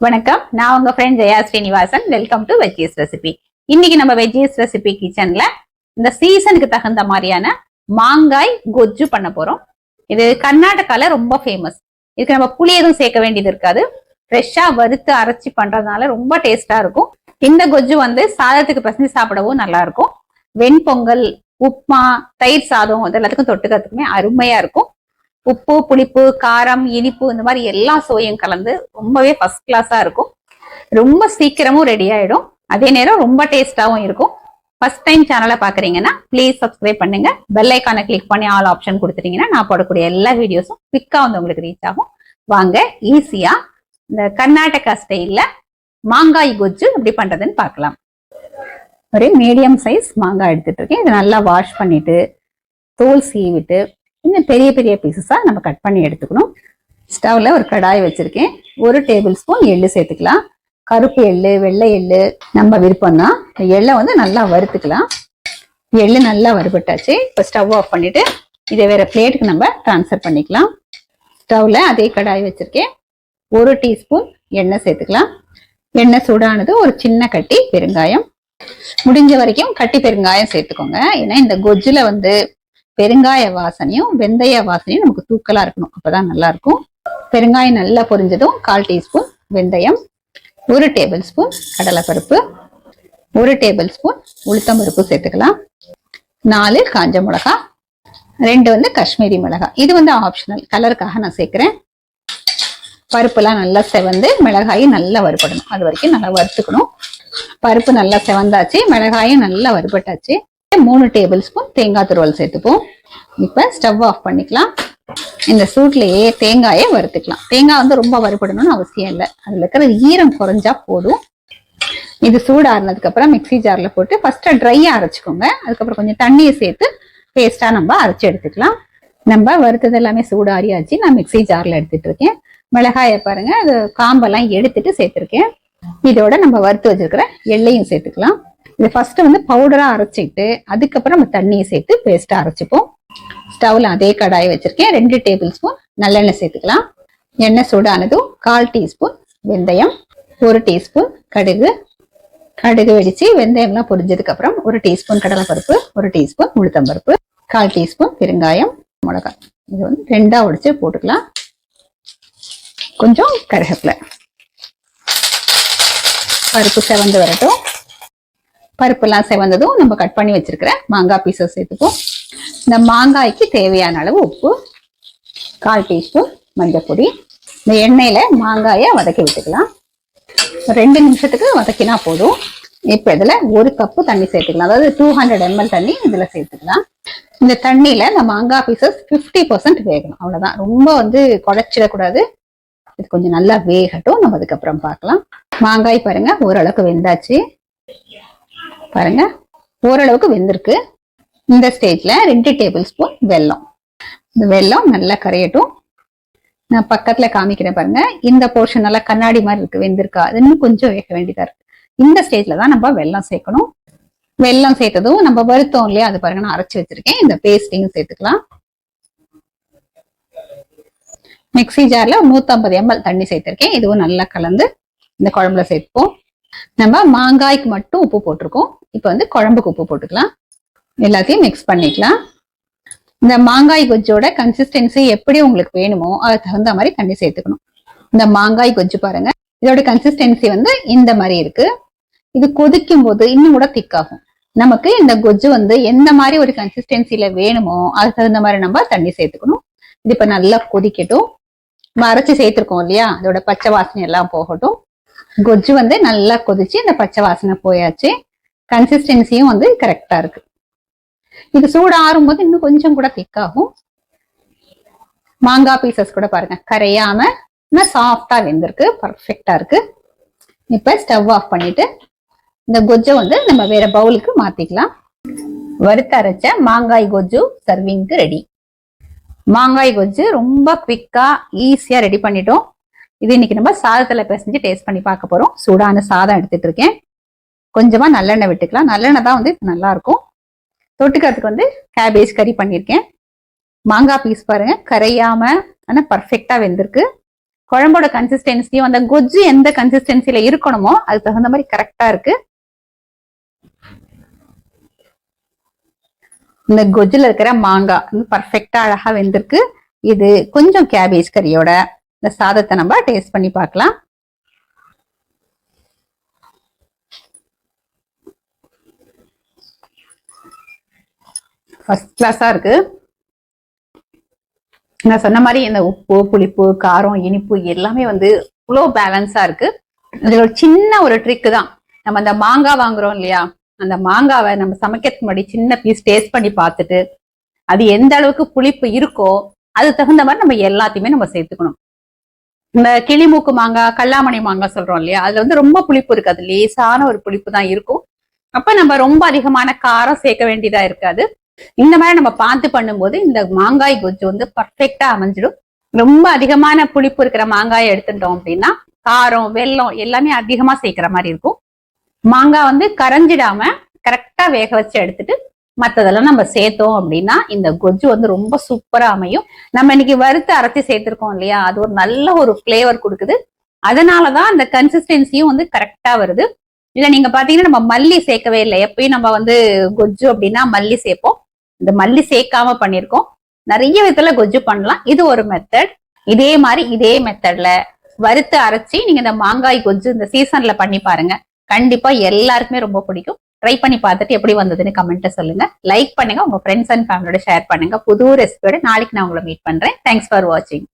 வணக்கம், நான் உங்க friend Jaya Srinivasan. Welcome to veggies recipe. இன்னைக்கு நம்ம வெஜ்ஜீஸ் ரெசிபி கிச்சன்ல இந்த சீசனுக்கு தகுந்த மாதிரியான மாங்காய் கொஜ்ஜு பண்ண போறோம். இது கர்நாடகால ரொம்ப ஃபேமஸ். இதுக்கு நம்ம புளி எதுவும் சேர்க்க வேண்டியது இருக்காது. ஃப்ரெஷ்ஷா வறுத்து அரைச்சி பண்றதுனால ரொம்ப டேஸ்டா இருக்கும். இந்த கொஜ்ஜு சாதத்துக்கு பசஞ்சு சாப்பிடவும் நல்லா இருக்கும். வெண்பொங்கல், உப்மா, தயிர் சாதம் இது எல்லாத்துக்கும் தொட்டுக்கிறதுக்குமே அருமையா இருக்கும். உப்பு, புளிப்பு, காரம், இனிப்பு இந்த மாதிரி எல்லா சுவையும் கலந்து ரொம்பவே ஃபர்ஸ்ட் கிளாஸா இருக்கும். ரொம்ப சீக்கிரமும் ரெடி ஆயிடும். அதே நேரம் ரொம்ப டேஸ்டாவும் இருக்கும். ஃபர்ஸ்ட் டைம் சேனலை பாக்குறீங்கன்னா ப்ளீஸ் சப்ஸ்கிரைப் பண்ணுங்க. பெல் ஐக்கானை கிளிக் பண்ணி ஆல் ஆப்ஷன் கொடுத்துட்டீங்கன்னா நான் போடக்கூடிய எல்லா வீடியோஸும் குவிக்கா உங்களுக்கு ரீச் ஆகும். வாங்க ஈஸியா இந்த கர்நாடகா ஸ்டைல்ல மாங்காய் கொஜ்ஜு எப்படி பண்றதுன்னு பார்க்கலாம். ஒரு மீடியம் சைஸ் மாங்காய் எடுத்துட்டு இருக்கேன். இதை நல்லா வாஷ் பண்ணிட்டு தோல் சீவிட்டு இன்னும் பெரிய பெரிய பீசஸா நம்ம கட் பண்ணி எடுத்துக்கணும். ஸ்டவ்ல ஒரு கடாய் வச்சிருக்கேன். 1 டேபிள் ஸ்பூன் எள்ளு சேர்த்துக்கலாம். கருப்பு எள்ளு, வெள்ளை எள்ளு நம்ம விருப்பம் தான். எள்ளை நல்லா வறுத்துக்கலாம். எள்ளு நல்லா வறுபட்டாச்சு. இப்போ ஸ்டவ் ஆஃப் பண்ணிட்டு இதை வேற பிளேட்டுக்கு நம்ம டிரான்ஸ்ஃபர் பண்ணிக்கலாம். ஸ்டவ்ல அதே கடாய் வச்சிருக்கேன். 1 டீஸ்பூன் எண்ணெய் சேர்த்துக்கலாம். எண்ணெய் சூடானது ஒரு சின்ன கட்டி பெருங்காயம். முடிஞ்ச வரைக்கும் கட்டி பெருங்காயம் சேர்த்துக்கோங்க. ஏன்னா இந்த கொஜ்ஜுல பெருங்காய வாசனையும் வெந்தய வாசனையும் நமக்கு தூக்கலா இருக்கணும். அப்பதான் நல்லா இருக்கும். பெருங்காயம் நல்லா பொரிஞ்சதும் 1/4 டீஸ்பூன் வெந்தயம், 1 டேபிள் ஸ்பூன் கடலைப்பருப்பு, 1 டேபிள் ஸ்பூன் உளுத்தம்பருப்பு சேர்த்துக்கலாம். 4 காஞ்ச மிளகா, 2 காஷ்மீரி மிளகாய். இது ஆப்ஷனல், கலருக்காக நான் சேர்க்கிறேன். பருப்புலாம் நல்லா செவந்து மிளகாயும் நல்லா வறுபடணும். அது வரைக்கும் நல்லா வறுத்துக்கணும். பருப்பு நல்லா செவந்தாச்சு, மிளகாயும் நல்லா வறுபட்டாச்சு. 3 டேபிள் ஸ்பூன் தேங்காய் துருவல் சேர்த்துப்போம். இப்ப ஸ்டவ் ஆஃப் பண்ணிக்கலாம். இந்த சூட்லயே தேங்காயை வறுத்துக்கலாம். தேங்காய் ரொம்ப வறுபடணும்னு அவசியம் இல்லை. அதுல இருக்கிற ஈரம் குறைஞ்சா போதும். இது சூடாறினதுக்கு அப்புறம் மிக்சி ஜார்ல போட்டு ஃபர்ஸ்ட் ட்ரையா அரைச்சிக்கோங்க. அதுக்கப்புறம் கொஞ்சம் தண்ணியை சேர்த்து பேஸ்டா நம்ம அரைச்சி எடுத்துக்கலாம். நம்ம வறுத்தது எல்லாமே சூடாரியாச்சு. நான் மிக்சி ஜார்ல எடுத்துட்டு இருக்கேன். மிளகாயை பாருங்க, அது காம்பெல்லாம் எடுத்துட்டு சேர்த்திருக்கேன். இதோட நம்ம வறுத்து வச்சிருக்கிற எள்ளையும் சேர்த்துக்கலாம். இது ஃபர்ஸ்ட் பவுடரா அரைச்சிட்டு அதுக்கப்புறம் நம்ம தண்ணியை சேர்த்து பேஸ்டா அரைச்சிப்போம். ஸ்டவ்ல அதே கடாய் வச்சிருக்கேன். 2 டேபிள் ஸ்பூன் நல்லெண்ணெய் சேர்த்துக்கலாம். எண்ணெய் சூடானதும் 1/4 டீஸ்பூன் வெந்தயம், 1 டீஸ்பூன் கடுகு. கடுகு வெடிச்சு வெந்தயம்லாம் பொரிஞ்சதுக்கு அப்புறம் 1 டீஸ்பூன் கடலைப்பருப்பு, 1 டீஸ்பூன் உளுத்தம்பருப்பு, 1/4 டீஸ்பூன் பெருங்காயம், மிளகாய். இது 2ஆ உடைச்சு போட்டுக்கலாம். கொஞ்சம் கருவேப்பிலை. பருப்பு செவந்து வரட்டும். பருப்புலாம் செவந்ததும் நம்ம கட் பண்ணி வச்சிருக்கிற மாங்காய் பீசஸ் சேர்த்துப்போம். இந்த மாங்காய்க்கு தேவையான அளவு உப்பு, 1/4 டீஸ்பூன் மஞ்சள் பொடி. இந்த எண்ணெயில மாங்காயை வதக்கி விட்டுக்கலாம். 2 நிமிஷத்துக்கு வதக்கினா போதும். இப்ப இதுல 1 கப்பு தண்ணி சேர்த்துக்கலாம். அதாவது 200 ml தண்ணி இதுல சேர்த்துக்கலாம். இந்த தண்ணியில இந்த மாங்காய் பீசஸ் 50% வேகணும். அவ்வளவுதான். ரொம்ப குழைச்சிடக்கூடாது. இது கொஞ்சம் நல்லா வேகட்டும். நம்ம அதுக்கப்புறம் பார்க்கலாம். மாங்காய் பாருங்க ஓரளவுக்கு வெந்தாச்சு. பாருங்க ஓரளவுக்கு வெந்திருக்கு. இந்த ஸ்டேஜ்ல 2 டேபிள் ஸ்பூன் வெல்லம். இந்த வெல்லம் நல்லா கரையட்டும். நான் பக்கத்துல காமிக்கிறேன் பாருங்க. இந்த போர்ஷன் நல்லா கண்ணாடி மாதிரி இருக்கு, வெந்திருக்கா? அது இன்னும் கொஞ்சம் வேக வேண்டியதா இருக்கு. இந்த ஸ்டேஜ்ல தான் நம்ம வெல்லம் சேர்க்கணும். வெல்லம் சேர்த்ததும் நம்ம வருத்தம் இல்லையா, அது பாருங்க நான் அரைச்சு வச்சிருக்கேன். இந்த பேஸ்டையும் சேர்த்துக்கலாம். மிக்சி ஜார்ல 150 ml தண்ணி சேர்த்திருக்கேன். இதுவும் நல்லா கலந்து இந்த குழம்புல சேர்த்துப்போம். நம்ம மாங்காய்க்கு மட்டும் உப்பு போட்டிருக்கோம். இப்ப குழம்புக்கு உப்பு போட்டுக்கலாம். எல்லாத்தையும் மிக்ஸ் பண்ணிக்கலாம். இந்த மாங்காய் கொஜ்ஜோட கன்சிஸ்டன்சி எப்படி உங்களுக்கு வேணுமோ அதுக்கு தகுந்த மாதிரி தண்ணி சேர்த்துக்கணும். இந்த மாங்காய் கொஜ்ஜு பாருங்க, இதோட கன்சிஸ்டன்சி இந்த மாதிரி இருக்கு. இது கொதிக்கும் போது இன்னும் கூட திக்காகும். நமக்கு இந்த கொஜ்ஜு எந்த மாதிரி ஒரு கன்சிஸ்டன்சில வேணுமோ அதுக்கு தகுந்த மாதிரி நம்ம தண்ணி சேர்த்துக்கணும். இது இப்ப நல்லா கொதிக்கட்டும். நம்ம அரைச்சி சேர்த்திருக்கோம் இல்லையா, அதோட பச்சை வாசனை எல்லாம் போகட்டும். கொஜ்ஜு நல்லா கொதிச்சு இந்த பச்சை வாசனை போயாச்சு. கன்சிஸ்டன்சியும் கரெக்டா இருக்கு. இது சூடு ஆறும் போது இன்னும் கொஞ்சம் கூட திக்காகும். மாங்காய் பீசஸ் கூட பாருங்க கரையாம சாஃப்டா வெந்திருக்கு, பர்ஃபெக்டா இருக்கு. இப்ப ஸ்டவ் ஆஃப் பண்ணிட்டு இந்த கொஜ்ஜை நம்ம வேற பவுலுக்கு மாத்திக்கலாம். வறுத்து அரைச்ச மாங்காய் கொஜ்ஜு சர்விங்க்கு ரெடி. மாங்காய் கொஜ்ஜு ரொம்ப குவிக்கா ஈஸியா ரெடி பண்ணிட்டோம். இது இன்னைக்கு நம்ம சாதத்துல பிசைஞ்சு டேஸ்ட் பண்ணி பார்க்க போறோம். சூடான சாதம் எடுத்துட்டு இருக்கேன். கொஞ்சமா நல்லெண்ணெய் விட்டுக்கலாம். நல்லெண்ணெய் தான் நல்லா இருக்கும். தொட்டுக்கிறதுக்கு கேபேஜ் கறி பண்ணியிருக்கேன். மாங்காய் பீஸ் பாருங்க கரையாம ஆனா பர்ஃபெக்டா வெந்திருக்கு. குழம்போட கன்சிஸ்டன்சியும் அந்த கொஜ்ஜு எந்த கன்சிஸ்டன்சில இருக்கணுமோ அதுக்கு தகுந்த மாதிரி கரெக்டா இருக்கு. இந்த கொஜ்ஜுல இருக்கிற மாங்காய் பர்ஃபெக்டா அழகா வெந்திருக்கு. இது கொஞ்சம் கேபேஜ் கறியோட இந்த சாதத்தை நம்ம டேஸ்ட் பண்ணி பார்க்கலாம். ஃபர்ஸ்ட் கிளாஸா இருக்கு. நான் சொன்ன மாதிரி இந்த உப்பு, புளிப்பு, காரம், இனிப்பு எல்லாமே இவ்வளோ பேலன்ஸா இருக்கு. இதுல ஒரு சின்ன ஒரு ட்ரிக் தான். நம்ம அந்த மாங்காய் வாங்குறோம் இல்லையா, அந்த மாங்காவை நம்ம சமைக்கிறதுக்கு முன்னாடி சின்ன பீஸ் டேஸ்ட் பண்ணி பார்த்துட்டு அது எந்த அளவுக்கு புளிப்பு இருக்கோ அது தகுந்த மாதிரி நம்ம எல்லாத்தையுமே நம்ம சேர்த்துக்கணும். இந்த கிளிமூக்கு மாங்காய், கல்லாமணி மாங்காய் சொல்றோம் இல்லையா, அதுல ரொம்ப புளிப்பு இருக்காது, லேசான ஒரு புளிப்பு தான் இருக்கும். அப்ப நம்ம ரொம்ப அதிகமான காரம் சேர்க்க வேண்டியதா இருக்காது. இந்த மாதிரி நம்ம பார்த்து பண்ணும்போது இந்த மாங்காய் கொஜ்ஜு பர்ஃபெக்டா அமைஞ்சிடும். ரொம்ப அதிகமான புளிப்பு இருக்கிற மாங்காயை எடுத்துட்டோம் அப்படின்னா காரம், வெல்லம் எல்லாமே அதிகமா சேர்க்கிற மாதிரி இருக்கும். மாங்காய் கரைஞ்சிடாம கரெக்டா வேக வச்சு எடுத்துட்டு மத்ததெல்லாம் நம்ம சேர்த்தோம் அப்படின்னா இந்த கொஜ்ஜு ரொம்ப சூப்பரா அமையும். நம்ம இன்னைக்கு வறுத்து அரைச்சி சேர்த்திருக்கோம் இல்லையா, அது ஒரு நல்ல ஒரு பிளேவர் கொடுக்குது. அதனாலதான் அந்த கன்சிஸ்டன்சியும் கரெக்டா வருது. இல்ல நீங்க பாத்தீங்கன்னா நம்ம மல்லி சேர்க்கவே இல்லை. எப்பயும் நம்ம கொஜ்ஜு அப்படின்னா மல்லி சேர்ப்போம். இந்த மல்லி சேர்க்காம பண்ணிருக்கோம். நிறைய விதத்துல கொஜ்ஜு பண்ணலாம். இது ஒரு மெத்தட். இதே மாதிரி இதே மெத்தட்ல வறுத்து அரைச்சி நீங்க இந்த மாங்காய் கொஜ்ஜு இந்த சீசன்ல பண்ணி பாருங்க. கண்டிப்பா எல்லாருக்குமே ரொம்ப பிடிக்கும். ட்ரை பண்ணி பார்த்துட்டு எப்படி வந்ததுன்னு கமெண்ட்ல சொல்லுங்க. லைக் பண்ணுங்க, உங்க ஃப்ரெண்ட்ஸ் அண்ட் ஃபேமிலியோட ஷேர் பண்ணுங்க. புது ரெசிபியோட நாளைக்கு நான் உங்களை மீட் பண்றேன். தேங்க்ஸ் ஃபார் வாட்சிங்.